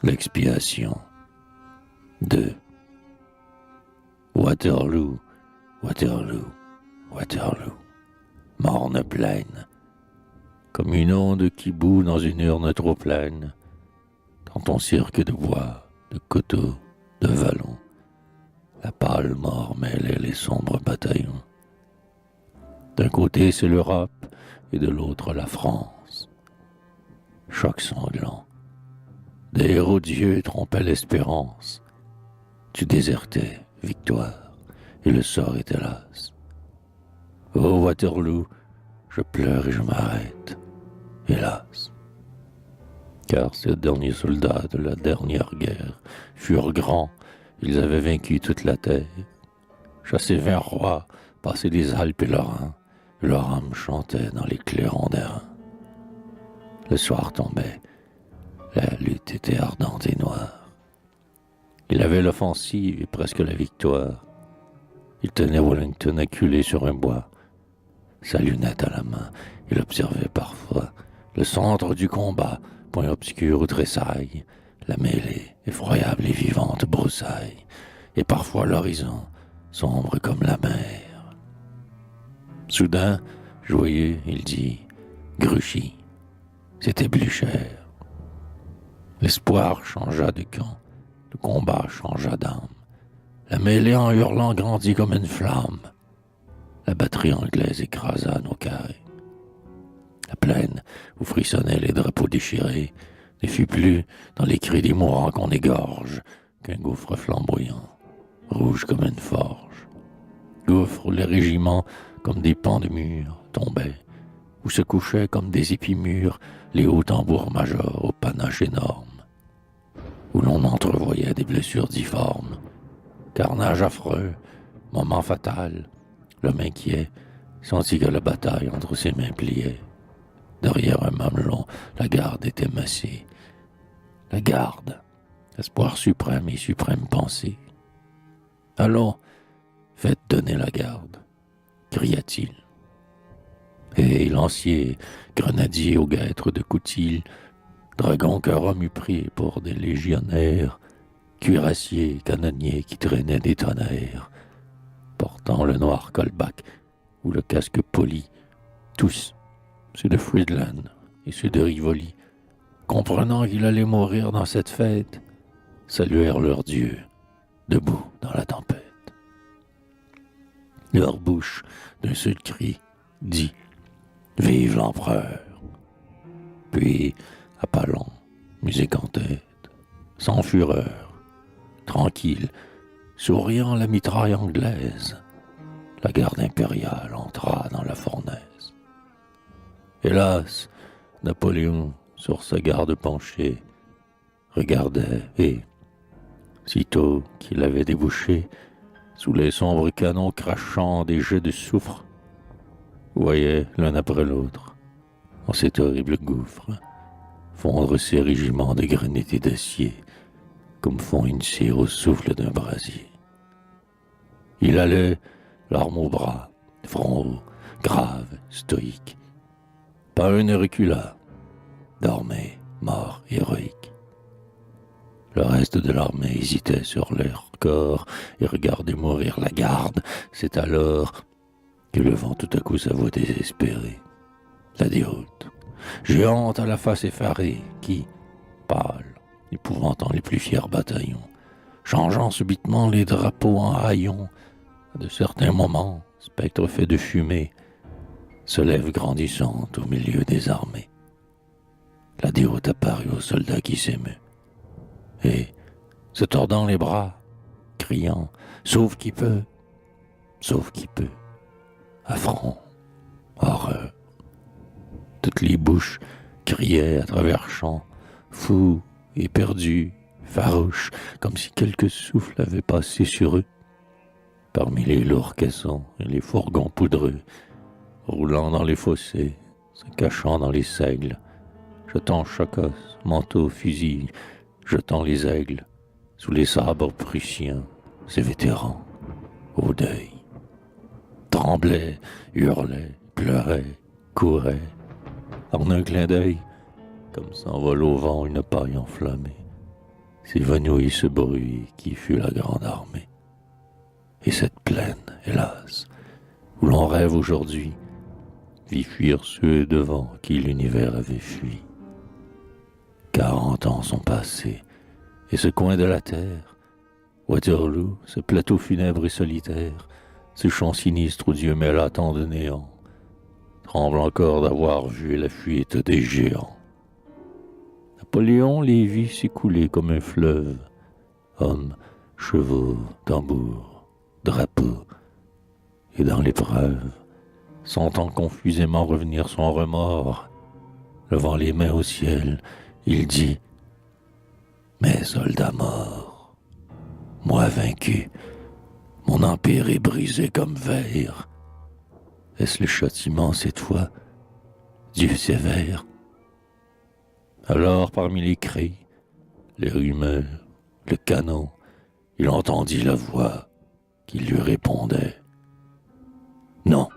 L'expiation de Waterloo, Waterloo, Waterloo. Morne pleine, comme une onde qui bout dans une urne trop pleine, dans ton cirque de bois, de coteaux, de vallons, la pâle mort mêlait les sombres bataillons. D'un côté c'est l'Europe et de l'autre la France. Choc sanglant, des héros dieux trompaient l'espérance. Tu désertais, victoire, et le sort est hélas. Ô Waterloo, je pleure et je m'arrête, hélas. Car ces derniers soldats de la dernière guerre furent grands, ils avaient vaincu toute la terre, chassé 20 rois, passé les Alpes et le Rhin, leur âme chantait dans les clairons d'airain. Le soir tombait, la lutte était ardente et noire. Il avait l'offensive et presque la victoire. Il tenait Wellington acculé sur un bois, sa lunette à la main. Il observait parfois le centre du combat, point obscur où tressaille la mêlée, effroyable et vivante broussaille, et parfois l'horizon, sombre comme la mer. Soudain, joyeux, il dit « Grouchy ». C'était Blücher. L'espoir changea de camp, le combat changea d'âme. La mêlée en hurlant grandit comme une flamme. La batterie anglaise écrasa nos carrés. La plaine où frissonnaient les drapeaux déchirés ne fut plus dans les cris des mourants qu'on égorge qu'un gouffre flamboyant, rouge comme une forge. Gouffre où les régiments, comme des pans de murs, tombaient, où se couchaient comme des épimures les hauts tambours-majors au panache énorme, où l'on entrevoyait des blessures difformes. Carnage affreux, moment fatal, l'homme inquiet sentit que la bataille entre ses mains pliait. Derrière un mamelon, la garde était massée. La garde, espoir suprême et suprême pensée. Allons, faites donner la garde, cria-t-il. Et lanciers, grenadiers aux guêtres de coutil, dragons que Rome eût pris pour des légionnaires, cuirassiers, canonniers qui traînaient des tonnerres, portant le noir colbac ou le casque poli, tous, ceux de Friedland et ceux de Rivoli, comprenant qu'il allait mourir dans cette fête, saluèrent leur Dieu, debout dans la tempête. Leur bouche, d'un seul cri, dit « Vive l'empereur !» Puis, Apollon, musique en tête, sans fureur, tranquille, souriant la mitraille anglaise, la garde impériale entra dans la fournaise. Hélas, Napoléon, sur sa garde penché, regardait et, sitôt qu'il avait débouché, sous les sombres canons crachant des jets de soufre, voyait l'un après l'autre, en cet horrible gouffre, fondre ces régiments de granit et d'acier, comme fond une cire au souffle d'un brasier. Il allait, l'arme au bras, front haut, grave, stoïque. Pas un ne recula, dormait, mort, héroïque. Le reste de l'armée hésitait sur leur corps et regardait mourir la garde. C'est alors que le vent tout à coup sa voix désespérée, la dit haute, géante à la face effarée, qui, pâle, épouvantant les plus fiers bataillons, changeant subitement les drapeaux en haillons, à de certains moments, spectre fait de fumée, se lève grandissante au milieu des armées. La déroute apparut au soldat qui s'émeut, et, se tordant les bras, criant « Sauve qui peut, sauve qui peut !» Affront, horreur. Toutes les bouches criaient à travers champs, fous et perdus, farouches, comme si quelque souffle avait passé sur eux. Parmi les lourds caissons et les fourgons poudreux, roulant dans les fossés, se cachant dans les seigles, jetant chacos, manteaux, fusils, jetant les aigles, sous les sabres prussiens, ces vétérans, au deuil, tremblaient, hurlaient, pleuraient, couraient, en un clin d'œil, comme s'envole au vent une paille enflammée, s'évanouit ce bruit qui fut la grande armée. Et cette plaine, hélas, où l'on rêve aujourd'hui, vit fuir ceux devant qui l'univers avait fui. 40 ans sont passés, et ce coin de la terre, Waterloo, ce plateau funèbre et solitaire, ce champ sinistre où Dieu mêla tant de néant, tremble encore d'avoir vu la fuite des géants. Napoléon les vit s'écouler comme un fleuve, hommes, chevaux, tambours, drapeaux, et dans l'épreuve, sentant confusément revenir son remords, levant les mains au ciel, il dit « Mes soldats morts, moi vaincu, mon empire est brisé comme verre. Est-ce le châtiment cette fois, Dieu sévère ?» Alors parmi les cris, les rumeurs, le canon, il entendit la voix qui lui répondait « Non,